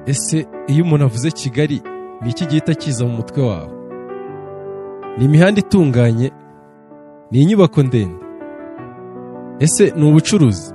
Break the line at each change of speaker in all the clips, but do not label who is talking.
Ese iyo umuntu avuze Kigali ni iki gihita kiza mu mutwe wawe? Ni imihanda itunganye? Ni inyubako ndende? Ese ni ubucuruzi?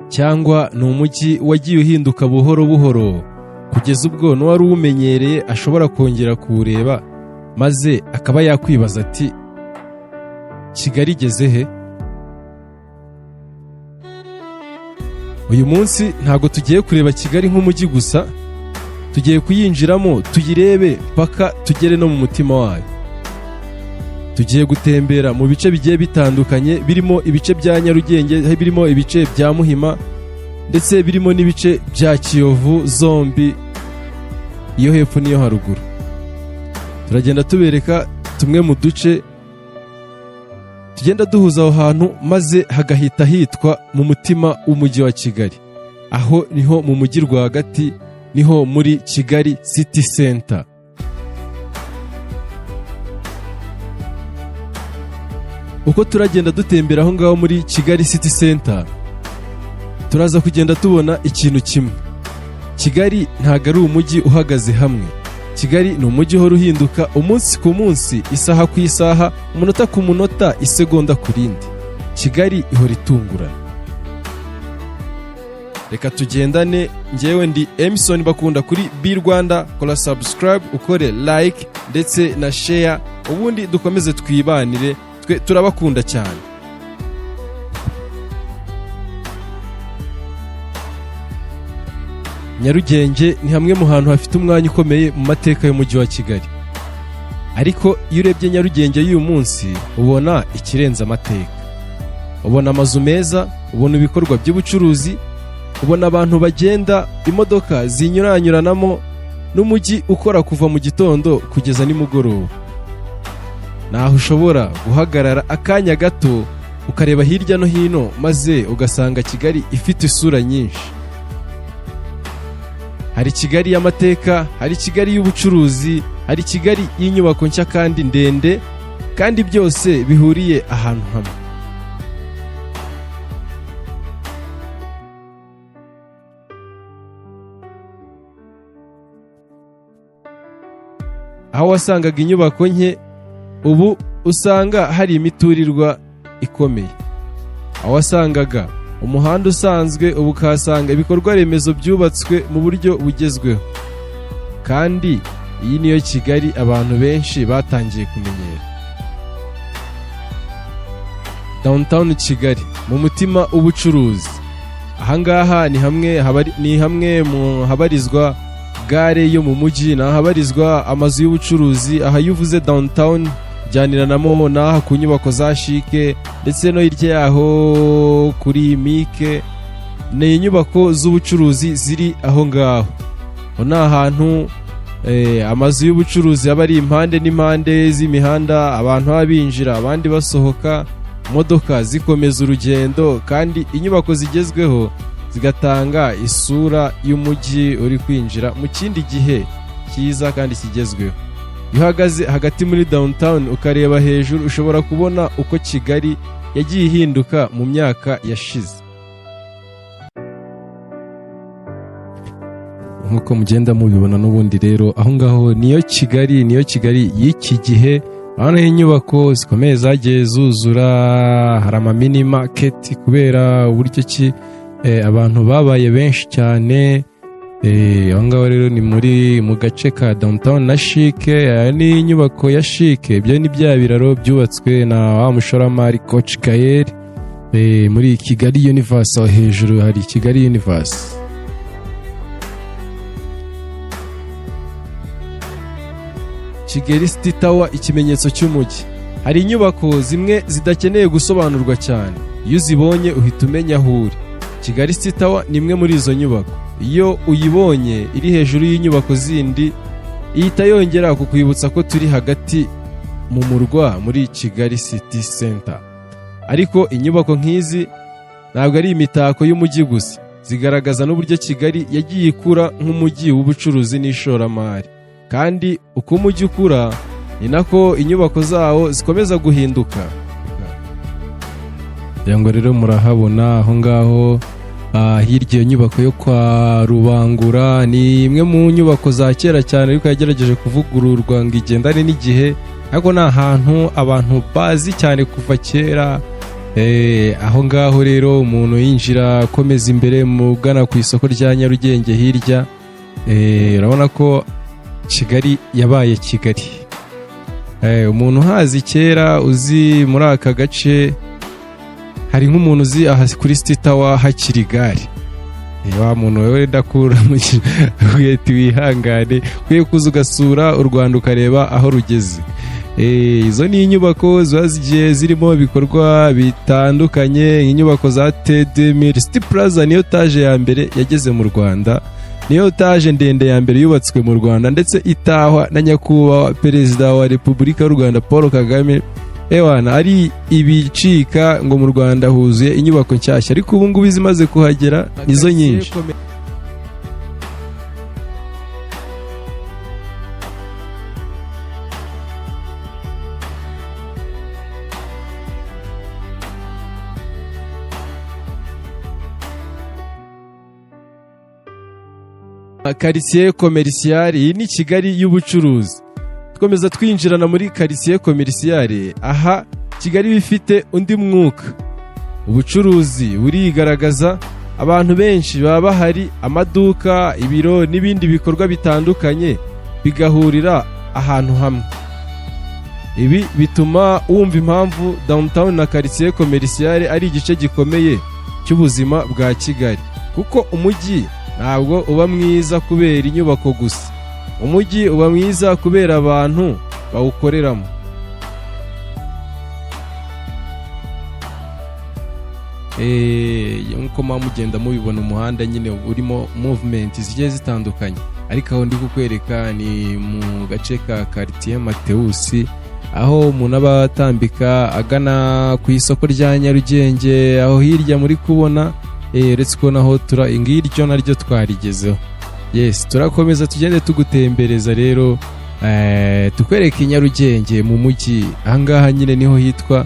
Cyangwa ni umujyi wagiye uhinduka buhoro buhoro kugeza ubwo n'uwari uwumenyereye ashobora kongera kuwureba maze akaba yakwibaza ati Kigali igeze he? Uyu munsi ntago tugiye kureba Kigali nk'umujyi gusa, tugiye kuyinjiramo tuyirebe paka tugere no mu mutima wayo. Tugiye gutembera mu bice bigiye bitandukanye, birimo ibice bya Nyarugenge, birimo ibice bya Muhima, ndetse birimo n'ibice bya Kiyovu zombi, iyo hepfo n'iyo haruguru. Turagenda tubereka tumwe mu duce tugenda duhuza aho hantu, maze hagahita hitwa mu mutima w'umujyi wa Kigali. Aho niho mu mujyi rwagati, niho muri Kigali City Center. Uko turagenda dutembera aho ngaho muri Kigali City Center, turaza kugenda tubona ikintu kimwe. Kigali ntago ari umujyi uhagaze hamwe. Kigali ni umujyi uhora uhinduka umunsi ku munsi, isaha ku isaha, umunota ku munota, isegonda ku rindi. Kigali ihora itungurana. Reka tugendane, njyewe ndi Emerson Bakunda kuri B Rwanda. Kora subscribe, ukore like ndetse na share, ubundi dukomeze twibanire, twe turabakunda cyane. Nyarugenge ni hamwe mu hantu hafite umwanya ukomeye mu mateka y'umujyi wa Kigali. Ariko iyo urebye Nyarugenge y'uyu munsi ubona ikirenze amateka. Ubona amazu meza, ubona ibikorwa by'ubucuruzi, ubona abantu bagenda, imodoka zinyuranyuranamo, n'umujyi ukora kuva mu gitondo kugeza nimugoroba. Naho ushobora guhagarara akanya gato ukareba hirya no hino, maze ugasanga Kigali ifite isura nyinshi. Hari Kigali y'amateka, hari Kigali y'ubucuruzi, hari Kigali y'inyubako nshya kandi ndende, kandi byose bihuriye ahantu hamwe. Aho wasangaga inyubako nke, ubu usanga hari imiturirwa ikomeye. Aho wasangaga umuhanda usanzwe, ubu ukahasanga ibikorwa remezo byubatswe mu buryo bugezweho. Kandi iyi niyo Kigali abantu benshi batangiye kumenyera. Downtown Kigali, mu mutima w'ubucuruzi. Ahangaha ni hamwe mu habarizwa gare yo mu mujyi, habarizwa amazu y'ubucuruzi. Aha yuvuze downtown jyaniranamo n'aha ku nyubako za Shike, ndetse no hirya yaho kuri Mike, ni inyubako z'ubucuruzi ziri aho ngaho. Ni ahantu amazu y'ubucuruzi aba ari impande n'impande z'imihanda, abantu baba binjira abandi basohoka, imodoka zikomeza urugendo, kandi inyubako zigezweho zigatanga isura y'umujyi uri kwinjira mu kindi gihe cyiza kandi kigezweho. Iyo uhagaze hagati muri downtown ukareba hejuru, ushobora kubona uko Kigali yagiye ihinduka mu myaka yashize. Nkuko mugenda mubibona n'ubundi rero, aho ngaho niyo Kigali y'iki gihe. Hano inyubako zikomeye zagiye zuzura, hari ama mini market kubera uburyo ki abantu babaye benshi cyane. Aho ngaho rero ni mu gace ka downtown na Shike. Ni inyubako ya Shike, ibyo ni bya biraro byubatswe na wa mushoramari Coach Gael muri Kigali Universe. Aho hejuru hari Kigali Universe. Kigali City Tower, ikimenyetso cy'umujyi. Hari inyubako zimwe zidakeneye gusobanurwa cyane, iyo uzibonye uhita umenya aho uri. Kigali City Tower ni imwe muri izo nyubako. Iyo uyibonye iri hejuru y'inyubako zindi, ihita yongera kukwibutsa ko turi hagati mu murwa muri Kigali City Center. Ariko inyubako nk'izi ntabwo ari imitako y'umujyi gusa, zigaragaza n'uburyo Kigali yagiye ikura nk'umujyi w'ubucuruzi n'ishoramari. Kandi uko umujyi ukura ni nako inyubako zawo zikomeza guhinduka. Ngo rero murahabona aho ngaho hirya iyo nyubako yo kwa Rubangura ni imwe mu nyubako za kera cyane ariko yagerageje kuvugururwa ngo igendane n'igihe, ariko ni ahantu abantu bazi cyane kuva kera. Aho ngaho rero umuntu yinjira akomeza imbere mugana ku isoko rya Nyarugenge hirya, urabona ko Kigali yabaye Kigali. Umuntu hazi kera uzi muri aka gace, hari nk'umuntu uzi aha kuri City Tower hakiri gare. Wa muntu wewe ndakura mu wiheti wihangane, kwiye kuza ugasura u Rwanda ukareba aho rugeze. Izo ni inyubako ziba zigiye zirimo ibikorwa bitandukanye, inyubako za T2000. City Plaza niyo taje ya mbere yageze mu Rwanda, niyo taje ndende ya mbere yubatswe mu Rwanda, ndetse itahwa na nyakubahwa Perezida wa Repubulika y'u Rwanda Paul Kagame. Ari ibicika ngo mu Rwanda huzuye inyubako nshyashya, ariko ubu ngubu izimaze kuhagera nizo nyinshi. Quartier commercial, iyi ni Kigali y'ubucuruzi. Twkomeza twinjirana muri quartier commercial, aha Kigali bifite undi mwuka. Ubucuruzi burigaragaza, abantu benshi baba bahari, amaduka, ibiro n'ibindi bikorwa bitandukanye bigahurira ahantu hamwe. Ibi bituma wumva impamvu downtown na quartier commercial ari igice gikomeye cy'ubuzima bwa Kigali, kuko umujyi ntabwo uba mwiza kubera inyubako gusa, umujyi uba mwiza kubera abantu bawukoreramo. Nkuko mugenda mubibona umuhanda nyine urimo movement zigiye zitandukanye, ariko aho ndi kukwereka ni mu gace ka Quartier Mateus, aho umuntu aba atambika agana ku isoko rya Nyarugenge. Aho hirya muri kubona uretse ko naho ngiryo naryo twarigezeho. Yes, turakomeza tugende tugutembereza rero, tukwereka Nyarugenge mu mujyi. Ahangaha nyine niho hitwa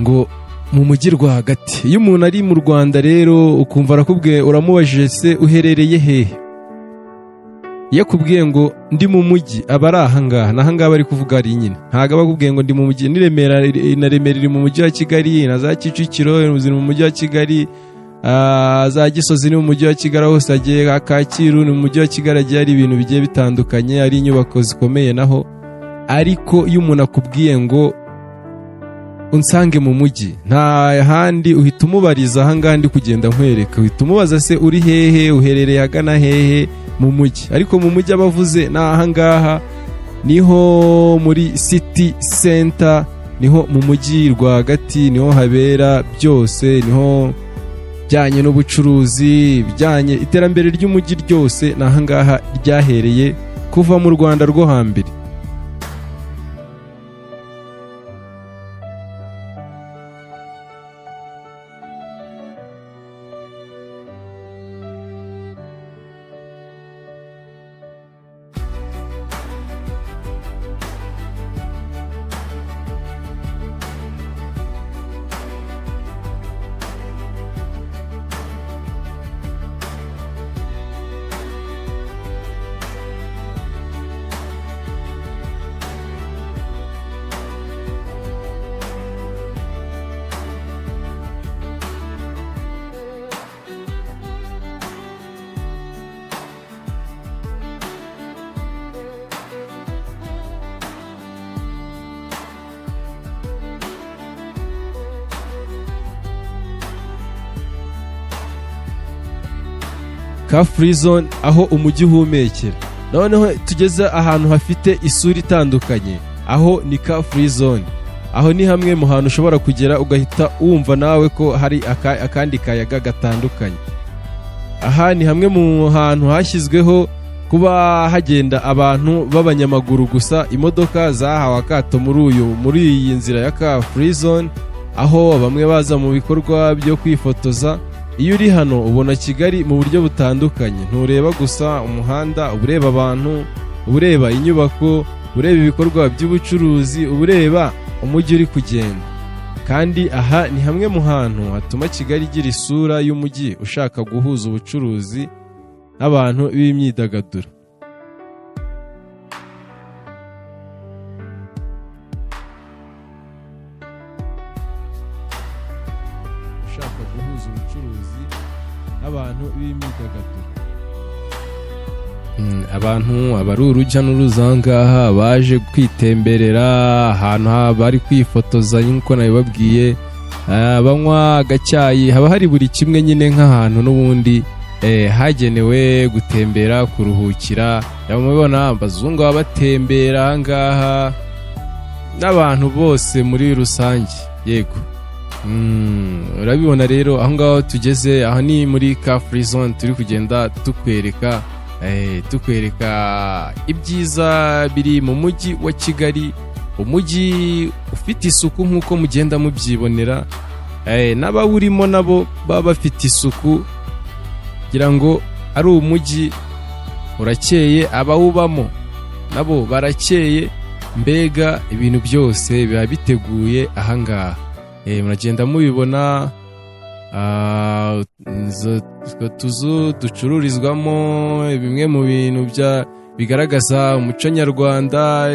ngo mu mujyi rwagati. Iyo umuntu ari mu Rwanda rero ukumva arakubwiye, uramubajije se uherereye hehe, iyo akubwiye ngo ndi mu mujyi aba ari ahangaha, nahangaha bari kuvuga ari nyine, ntago bakubwiye ngo ndi mu mujyi. Ni Remera, na Remera iri mu mujyi wa Kigali, na za Kicukiro ziri mu mujyi wa Kigali, za Gisozi ni mu mujyi wa Kigali, hose agiye Kacyiru ni mu mujyi wa Kigali. Agiye ari ibintu bigiye bitandukanye, ari inyubako zikomeye naho. Ariko iyo umuntu akubwiye ngo unsange mu mujyi, nta handi uhita umubariza ahangaha ndi kugenda nkwereka, uhita umubaza se uri hehe, uherereye agana hehe mu mujyi. Ariko mu mujyi abavuze ni ahangaha, niho muri City Center, niho mu mujyi rwagati, niho habera byose, niho bijyanye n'ubucuruzi, bijyanye iterambere ry'umujyi ryose ni ahangaha ryahereye kuva mu Rwanda rwo hambere. Car free zone, aho umujyi uhumekera. Noneho tugeze ahantu hafite isura itandukanye, aho ni car free zone. Aho ni hamwe mu hantu ushobora kugera ugahita wumva nawe ko hari akandi kayaga gatandukanye. Aha ni hamwe mu hantu hashyizweho kuba hagenda abantu b'abanyamaguru gusa. Imodoka zahawe akato muri iyi nzira ya car free zone, aho bamwe baza mu bikorwa byo kwifotoza. Iyo uri hano ubona Kigali mu buryo butandukanye, ntureba gusa umuhanda, ureba abantu, ureba inyubako, ureba ibikorwa by'ubucuruzi, ureba umujyi uri kugenda. kandi aha ni hamwe mu hantu hatuma Kigali igira isura y'umujyi ushaka guhuza ubucuruzi n'abantu b'imyidagaduro. Abantu abari urujya n'uruza ngaha baje kwitemberera ahantu bari kwifotoza nk'uko nabibabwiye, banywa agacyayi, haba hari buri kimwe nyine nk'ahantu n'ubundi hagenewe gutembera, kuruhukira. Mubibona abazungu baba batembera aha ngaha n'abantu bose muri rusange. Yego, urabibona rero aho ngaho tugeze, aha ni muri Car Free Zone, turi kugenda tukwereka ibyiza biri mu mujyi wa Kigali, umujyi ufite isuku nk'uko mugenda mubyibonera, n'abawurimo nabo baba bafite isuku, kugira ngo ari umujyi urakeye, abawubamo nabo barakeye, mbega ibintu byose biba biteguye aha ngaha. Muragenda mubibona tuzu ducururizwamo bimwe mu bintu bigaragaza umuco nyarwanda,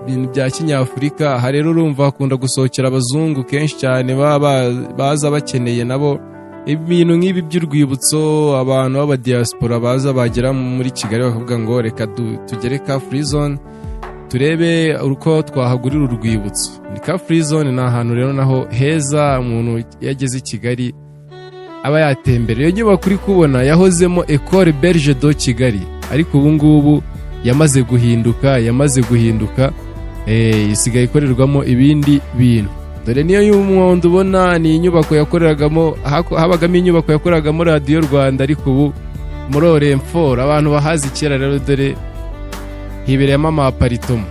ibintu bya kinyafurika. Aha rero urumva hakunda gusohokera abazungu kenshi cyane, baza bakeneye nabo ibintu nk'ibi by'urwibutso. Abantu b'abadiaspora baza bagera muri Kigali bakavuga ngo reka tugere Car Free Zone turebe uko twahagurira urwibutso. Ni Car Free Zone, ni ahantu rero naho heza umuntu yageze i Kigali aba yatembera. Iyo nyubako uri kubona yahozemo Ecole Belge de Kigali, ariko ubu ngubu yamaze guhinduka, isigaye ikorerwamo ibindi bintu. Dore niyo y'umuhondo ubona ni inyubako habagamo inyubako yakoreragamo Radio Rwanda, ariko ubu muri Orenfort abantu bahazi kera rero dore hibereyemo amaparitomo.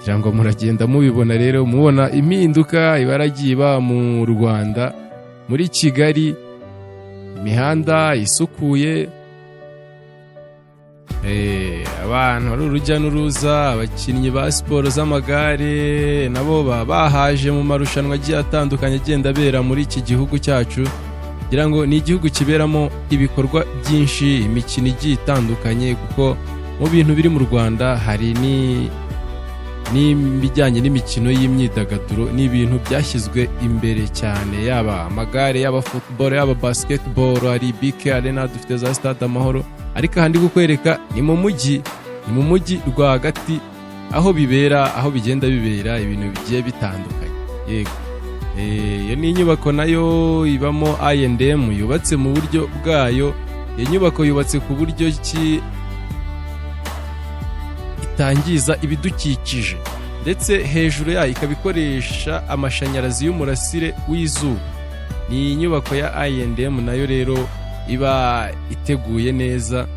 kugira ngo muragenda mubibona rero, mubona impinduka ibaragiye iba mu Rwanda, muri Kigali, imihanda isukuye, abantu ari urujya n'uruza, abakinnyi ba siporo z'amagare nabo bahaje mu marushanwa agiye atandukanye agenda abera muri iki gihugu cyacu, kugira ngo ni igihugu kiberamo ibikorwa byinshi, imikino igiye itandukanye, kuko mu bintu biri mu Rwanda hari n'ibijyanye n'imikino y'imyidagaduro, ni ibintu byashyizwe imbere cyane, yaba amagare, yaba football, yaba basketball, hari BK Arena, dufite za Stade Amahoro. Ariko ahandi kukwereka ni mu mujyi rwagati, aho bibera, aho bigenda bibera ibintu bigiye bitandukanye. Yego, iyo ni inyubako nayo ibamo I&M, yubatse mu buryo bwayo. Iyo nyubako yubatse ku buryo ki itangiza ibidukikije, ndetse hejuru yayo ikaba ikoresha amashanyarazi y'umurasire w'izuba. Ni inyubako ya I&M nayo rero iba iteguye neza,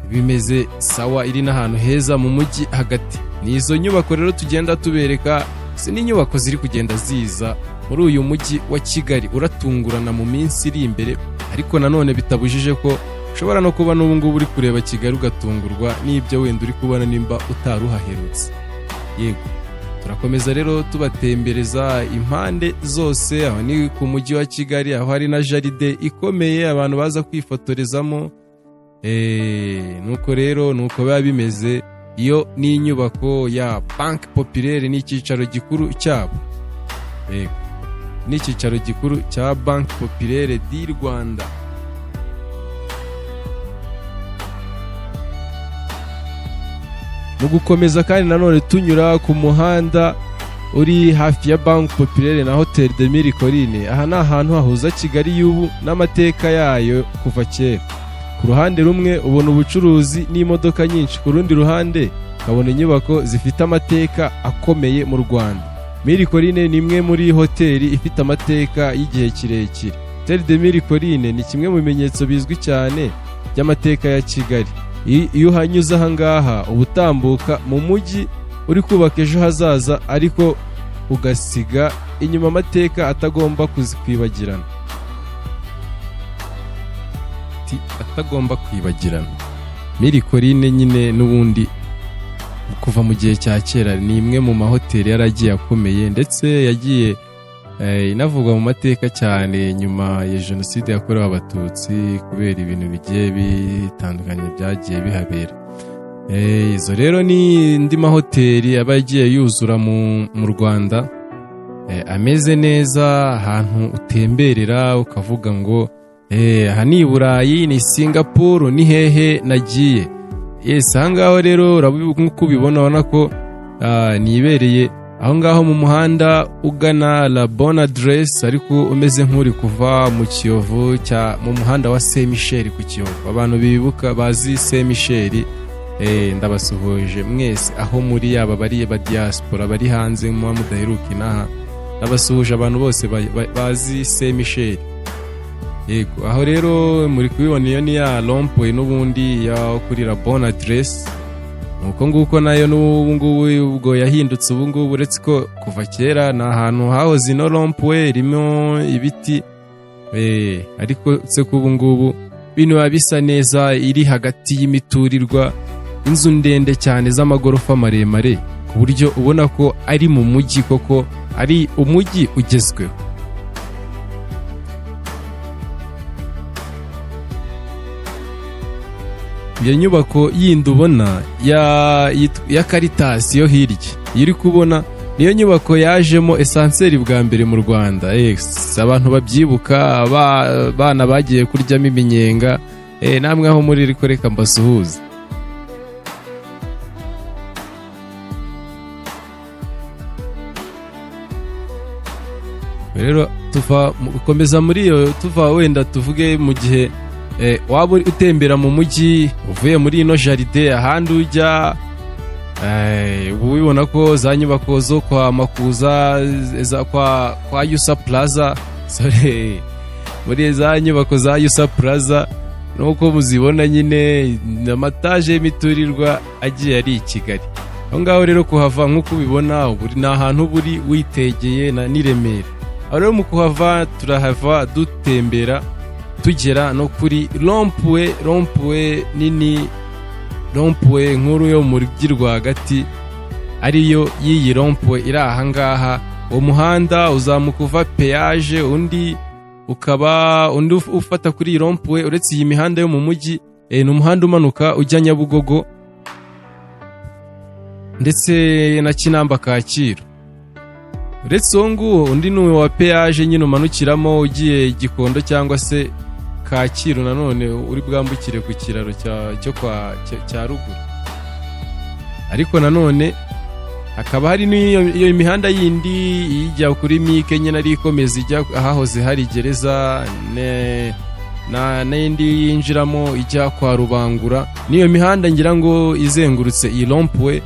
bimeze sawa, iri n'ahantu heza mu mujyi hagati. Ni izo nyubako rero tugenda tubereka, si n'inyubako ziri kugenda ziza muri uyu mujyi wa Kigali, uratungurana mu minsi iri imbere, ariko nanone bitabujije ko ushobora no kuba n'ubu ngubu uri kureba Kigali ugatungurwa n'ibyo wenda uri kubona nimba utaruhaherutse. Yego, turakomeza rero tubatembereza impande zose. Aho ni ku mujyi wa Kigali, aho hari na jaride ikomeye abantu baza kwifotorezamo. Nuko rero nuko biba bimeze. Iyo ni inyubako ya Banque Populaire, ni icyicaro gikuru cyabo. Yego, ni icyicaro gikuru cya Banque Populaire di Rwanda. Mu gukomeza kandi nanone tunyura ku muhanda uri hafi ya Banque Populaire na Hotel de Mille Collines. Aha ni ahantu hahuza Kigali y'ubu n'amateka yayo kuva kera. Ku ruhande rumwe ubona ubucuruzi n'imodoka nyinshi, ku rundi ruhande ukabona inyubako zifite amateka akomeye mu Rwanda. Mille Collines ni imwe muri hoteli ifite amateka y'igihe kirekire. Hotel de Mille Collines ni kimwe mu bimenyetso bizwi cyane by'amateka ya Kigali. Iyo uhanyuze aha ngaha uba utambuka mu mujyi uri kubaka ejo hazaza, ariko ugasiga inyuma amateka atagomba kwibagirana. Mille Collines nyine n'ubundi kuva mu gihe cya kera, ni imwe mu mahoteli yaragiye akomeye ndetse yagiye inavugwa mu mateka cyane nyuma ya jenoside yakorewe abatutsi kubera ibintu bigiye bitandukanye byagiye bihabera. Izo rero ni indi mahoteli aba yagiye yuzura mu Rwanda, ameze neza, ahantu utemberera ukavuga ngo aha ni Burayi, ni Singapore, ni hehe nagiye. Yes, aha ngaho rero nk'uko ubibona ubona ko nibereye aho ngaho mu muhanda ugana La Bonne Adresse, ariko umeze nk'uri kuva mu Kiyovu mu muhanda wa Saint Michel ku Kiyovu. Abantu bibuka bazi Saint Michel, ndabasuhuje mwese aho muri, yaba bari ba diaspora bari hanze muba mudaheruka inaha, ndabasuhuje abantu bose bazi Saint Michel. Yego, aho rero muri kubibona iyo ni ya rond-point n'ubundi ya kuri La Bonne Adresse, nuko nguko nayo n'ubungubu ubwo yahindutse ubungubu, uretse ko kuva kera ni ahantu hahoze ino rond-point irimo ibiti, ariko se ko ubungubu bintu biba bisa neza, iri hagati y'imiturirwa, inzu ndende cyane z'amagorofa maremare ku buryo ubona ko ari mu mujyi, koko ari umujyi ugezweho. Iyo nyubako yindi ubona ya Caritas yo hirya, iyo uri kubona niyo nyubako yajemo esanseri bwa mbere mu Rwanda. Abantu babyibuka, abana bagiye kuryamo iminyenga, namwe aho muri riko reka mbasuhuze. Rero komeza muri iyo, tuva wenda tuvuge mu gihe waba utembera mu mujyi uvuye muri ino jaride, ahandi ujya ubibona ko za nyubako zo kwa Makuza, kwa Yusa Plaza, muri za nyubako za Yusa Plaza nuko muzibona nyine, amataje y'imiturirwa agiye ari i Kigali. Aho ngaho rero kuhava nk'uko ubibona ni ahantu buri witegeye ni Remera. Aho rero mu kuhava turahava dutembera tugera no kuri rond-point nini, rond-point nkuru yo mu mujyi rwagati, ariyo y'iyi rond-point iri aha ngaha. Uwo muhanda uzamuka uva peage, undi ufata kuri iyi rond-point. Uretse iyi mihanda yo mu mujyi, ni umuhanda umanuka ujya Nyabugogo ndetse na Kinamba Kacyiru. Uretse uwo nguwo, undi ni wa peage nyine umanukiramo ugiye Gikondo cyangwa se Kacyiru, nanone uri bwambukire ku kiraro cya ruguru. Ariko nanone hakaba hari n'iyo imihanda yindi ijya kuri Mike nyine ari ikomeza ijya ahahoze hari gereza, n'indi yinjiramo ijya kwa Rubangura. Niyo mihanda ngira ngo izengurutse iyi rond-point,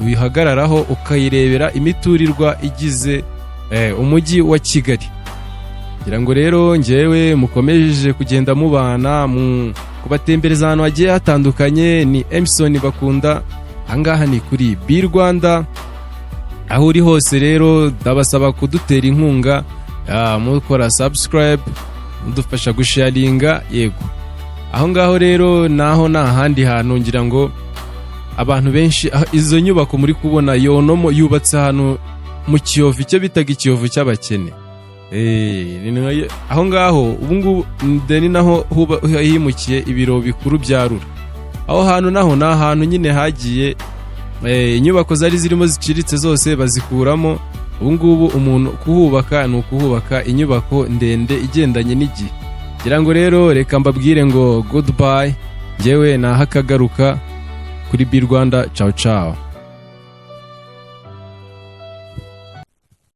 wihagararaho ukayirebera imiturirwa igize umujyi wa Kigali. Ngira ngo rero njyewe mukomeje kugenda mubana kubatembereza ahantu hagiye hatandukanye. Ni Emson Bakunda, ahangaha ni kuri B Rwanda. Aho uri hose rero ndabasaba kudutera inkunga, mukora subscribe, mudufasha gusharinga. Yego, aho ngaho rero naho n'ahandi hantu ngira ngo abantu benshi, izo nyubako muri kubona yonomo yubatse ahantu mu Kiyovu, icyo bitaga Ikiyovu cy'abakene. Aho ngaho ubungubu ni naho himukiye ibiro bikuru bya Rura. Aho hantu naho ni ahantu nyine hagiye inyubako zari zirimo ziciritse zose bazikuramo. Ubungubu umuntu kuhubaka ni ukuhubaka inyubako ndende igendanye n'igihe. Ngira ngo rero reka mbabwire ngo goodbye, njyewe nahakagaruka kuri B Rwanda. Ciao ciao.